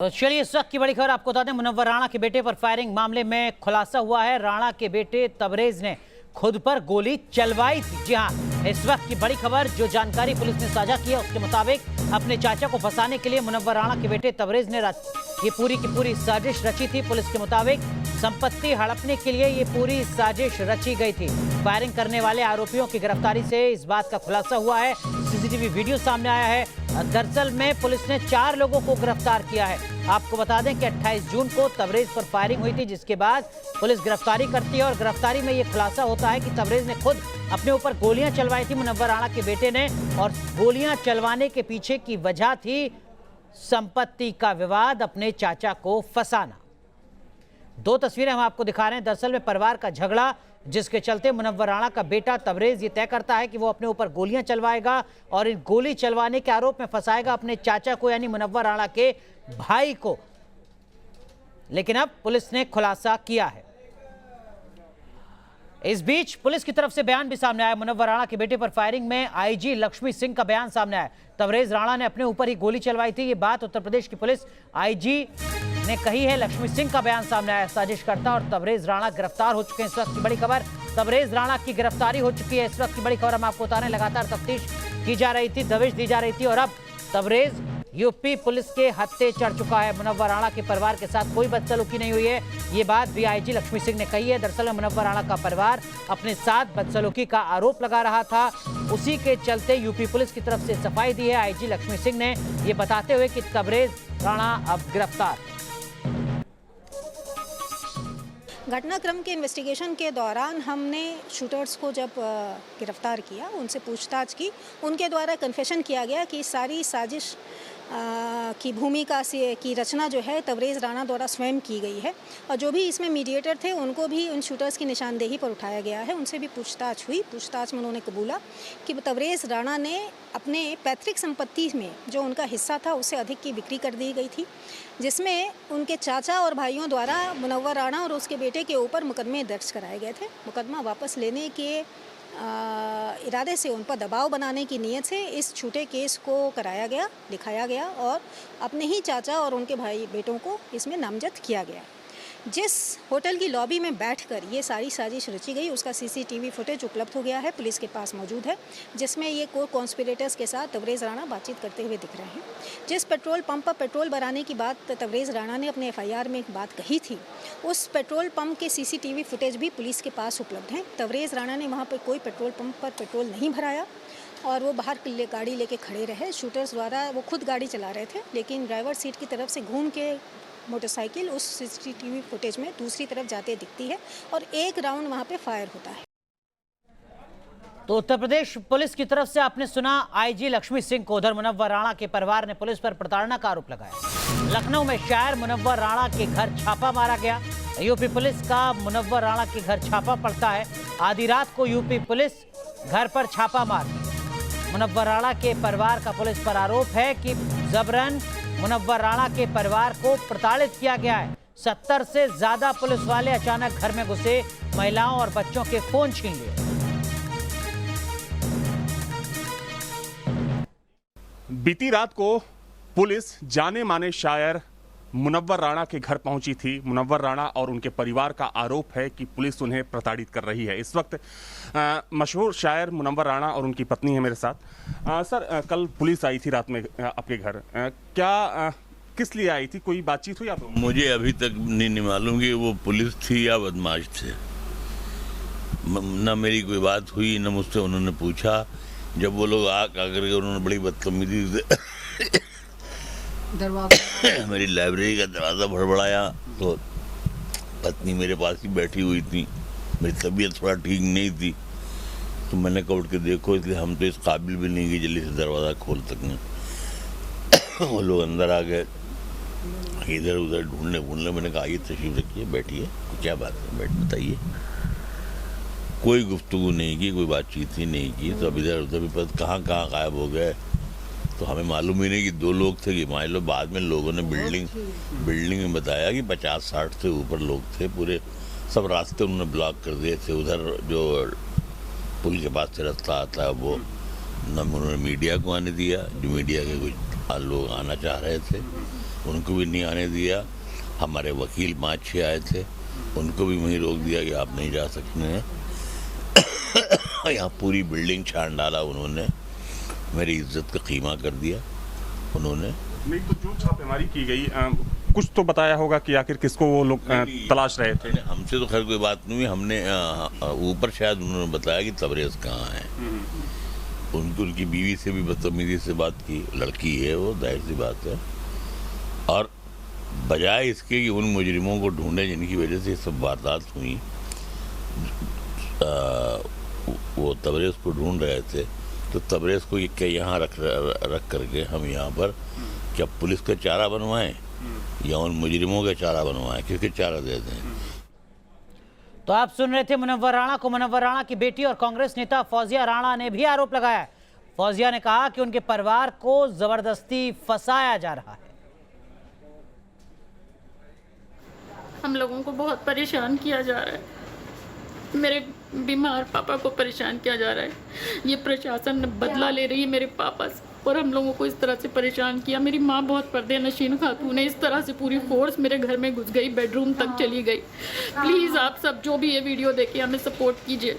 तो चलिए इस वक्त की बड़ी खबर आपको बता दें। मुनव्वर राणा के बेटे पर फायरिंग मामले में खुलासा हुआ है। राणा के बेटे तबरेज ने खुद पर गोली चलवाई थी। जी हां, इस वक्त की बड़ी खबर जो जानकारी पुलिस ने साझा की है उसके मुताबिक अपने चाचा को फंसाने के लिए मुनव्वर राणा के बेटे तबरेज ने ये पूरी की पूरी साजिश रची थी। पुलिस के मुताबिक संपत्ति हड़पने के लिए ये पूरी साजिश रची गई थी। फायरिंग करने वाले आरोपियों की गिरफ्तारी से इस बात का खुलासा हुआ है। सीसीटीवी वीडियो सामने आया है। दरअसल में पुलिस ने 4 लोगों को गिरफ्तार किया है। आपको बता दें कि 28 जून को तबरेज पर फायरिंग हुई थी, जिसके बाद पुलिस गिरफ्तारी करती है और गिरफ्तारी में यह खुलासा होता है कि तबरेज ने खुद अपने ऊपर गोलियां चलवाई थी मुनव्वर राणा के बेटे ने, और गोलियां चलवाने के पीछे की वजह थी संपत्ति का विवाद, अपने चाचा को फंसाना। 2 तस्वीरें हम आपको दिखा रहे हैं। दरअसल में परिवार का झगड़ा, जिसके चलते मुनव्वर राणा का बेटा तबरेज ये तय करता है कि वो अपने ऊपर गोलियां चलवाएगा और इन गोली चलवाने के आरोप में फंसाएगा अपने चाचा को, यानी मुनव्वर राणा के भाई को। लेकिन अब पुलिस ने खुलासा किया है। इस बीच पुलिस की तरफ से बयान भी सामने आया। मुनव्वर राणा के बेटे पर फायरिंग में आईजी लक्ष्मी सिंह का बयान सामने आया। तबरेज राणा ने अपने ऊपर ही गोली चलवाई थी, ये बात उत्तर प्रदेश की पुलिस आईजी ने कही है। लक्ष्मी सिंह का बयान सामने आया। साजिशकर्ता और तबरेज राणा गिरफ्तार हो चुके हैं। इस वक्त की बड़ी खबर, तबरेज राणा की गिरफ्तारी हो चुकी है। इस वक्त की बड़ी खबर हम आपको बता रहे हैं। लगातार तफ्तीश की जा रही थी, दबिश दी जा रही थी, और अब तबरेज यूपी पुलिस के हत्थे चढ़ चुका है। मुनव्वर राणा के परिवार के साथ कोई बदसलूकी नहीं हुई है, ये बात भी आईजी लक्ष्मी सिंह ने कही है। दरअसल मुनव्वर राणा का परिवार अपने साथ बदसलूकी का आरोप लगा रहा था, उसी के चलते यूपी पुलिस की तरफ से सफाई दी है आईजी लक्ष्मी सिंह ने, ये बताते हुए कि तबरेज राणा अब गिरफ्तार। घटनाक्रम के इन्वेस्टिगेशन के दौरान हमने शूटर्स को जब गिरफ्तार किया, उनसे पूछताछ की, उनके द्वारा कन्फेशन किया गया कि सारी साजिश की भूमिका से की रचना जो है तबरेज राणा द्वारा स्वयं की गई है, और जो भी इसमें मीडिएटर थे उनको भी उन शूटर्स की निशानदेही पर उठाया गया है। उनसे भी पूछताछ हुई। पूछताछ में उन्होंने कबूला कि तबरेज राणा ने अपने पैतृक संपत्ति में जो उनका हिस्सा था उससे अधिक की बिक्री कर दी गई थी, जिसमें उनके चाचा और भाइयों द्वारा मुनव्वर राणा और उसके बेटे के ऊपर मुकदमे दर्ज कराए गए थे। मुकदमा वापस लेने के इरादे से, उन पर दबाव बनाने की नीयत से इस छूटे केस को कराया गया, लिखाया गया और अपने ही चाचा और उनके भाई बेटों को इसमें नामजद किया गया। जिस होटल की लॉबी में बैठकर ये सारी साजिश रची गई उसका सीसीटीवी फुटेज उपलब्ध हो गया है, पुलिस के पास मौजूद है, जिसमें ये कोर कॉन्स्पिरेटर्स के साथ तबरेज राणा बातचीत करते हुए दिख रहे हैं। जिस पेट्रोल पंप पर पेट्रोल भराने की बात तबरेज राणा ने अपने एफआईआर में एक बात कही थी, उस पेट्रोल पंप के सीसीटीवी फुटेज भी पुलिस के पास उपलब्ध हैं। तबरेज राणा ने वहाँ पर कोई पेट्रोल पंप पर पेट्रोल नहीं भराया और वो बाहर गाड़ी लेके खड़े रहे। शूटर्स द्वारा वो खुद गाड़ी चला रहे थे, लेकिन ड्राइवर सीट की तरफ से घूम के मोटरसाइकिल उस सीसीटीवी फुटेज में दूसरी तरफ जाते दिखती है और एक राउंड वहां पे फायर होता है। तो उत्तर प्रदेश पुलिस की तरफ से आपने सुना आईजी लक्ष्मी सिंह को। उधर मुनव्वर राणा के परिवार ने पुलिस पर प्रताड़ना का आरोप लगाया। लखनऊ में शायर मुनव्वर राणा के घर छापा मारा गया। यूपी पुलिस का मुनव्वर राणा के घर छापा पड़ता है। आधी रात को यूपी पुलिस घर पर छापा मारती। मुनव्वर राणा के परिवार का पुलिस पर आरोप है कि जबरन मुनव्वर राणा के परिवार को प्रताड़ित किया गया है। 70 से ज्यादा पुलिस वाले अचानक घर में घुसे, महिलाओं और बच्चों के फोन छीन लिए। बीती रात को पुलिस जाने माने शायर मुनव्वर राणा के घर पहुंची थी। मुनव्वर राणा और उनके परिवार का आरोप है कि पुलिस उन्हें प्रताड़ित कर रही है। इस वक्त मशहूर शायर मुनव्वर राणा और उनकी पत्नी है मेरे साथ। सर, कल पुलिस आई थी रात में आपके घर, क्या किस लिए आई थी? कोई बातचीत हुई आप लोगों? मुझे अभी तक नहीं मालूम कि वो पुलिस थी या बदमाश थे। न मेरी कोई बात हुई, न मुझसे उन्होंने पूछा। जब वो लोग आकर उन्होंने बड़ी बदतमीजी से मेरी लाइब्रेरी का दरवाज़ा भड़बड़ाया, तो पत्नी मेरे पास ही बैठी हुई थी। मेरी तबीयत थोड़ा ठीक नहीं थी, तो मैंने कहा उठ के देखो, इसलिए हम तो इस काबिल भी नहीं कि जल्दी से दरवाज़ा खोल सकें। वो लोग अंदर आ गए, इधर उधर ढूंढने। मैंने कहा आइए तशरीफ रखिए, बैठिए, क्या बात है, बैठ बताइए। कोई गुफ्तगू नहीं की, कोई बातचीत ही नहीं की। तो अब इधर उधर भी पता कहाँ गायब हो गए, तो हमें मालूम ही नहीं कि 2 लोग थे कि मान लो। बाद में लोगों ने बिल्डिंग में बताया कि 50-60 से ऊपर लोग थे। पूरे सब रास्ते उन्होंने ब्लॉक कर दिए थे। उधर जो पुल के पास से रास्ता आता है वो न उन्होंने मीडिया को आने दिया, जो मीडिया के कुछ लोग आना चाह रहे थे उनको भी नहीं आने दिया। हमारे वकील 5-6 आए थे, उनको भी वहीं रोक दिया कि आप नहीं जा सकते हैं। यहाँ पूरी बिल्डिंग छान डाला उन्होंने, मेरी इज्जत का कीमा कर दिया उन्होंने। नहीं तो जो छापेमारी की गई, कुछ तो बताया होगा कि आखिर किसको वो लोग तलाश रहे थे? हमसे तो खैर कोई बात नहीं हुई। हमने ऊपर शायद उन्होंने बताया कि तबरेज़ कहाँ है। उनकी बीवी से भी बदतमीजी से बात की, लड़की है वो, जाहिर सी बात है। और बजाय इसके कि उन मुजरिमों को ढूंढे जिनकी वजह से सब वारदात हुई, वो तबरेज़ को ढूंढ रहे थे। तो तबरेज़ को क्या यहाँ रख करके हम यहाँ पर क्या पुलिस का चारा बनवाएं या उन मुजरिमों का चारा बनवाएं? किसके चारा दे दें? तो आप सुन रहे थे मुनव्वर राणा को। मुनव्वर राणा की बेटी और कांग्रेस नेता फौजिया राणा ने भी आरोप लगाया है। फौजिया ने कहा कि उनके परिवार को जबरदस्ती फंसाया जा रहा है। हम लोगों को बहुत परेशान किया जा रहा है, मेरे बीमार पापा को परेशान किया जा रहा है। ये प्रशासन बदला ले रही है मेरे पापा से और हम लोगों को इस तरह से परेशान किया। मेरी माँ बहुत पर्दे नशीन खातून है, इस तरह से पूरी फोर्स मेरे घर में घुस गई, बेडरूम तक चली गई। प्लीज़ आप सब जो भी ये वीडियो देखे हमें सपोर्ट कीजिए।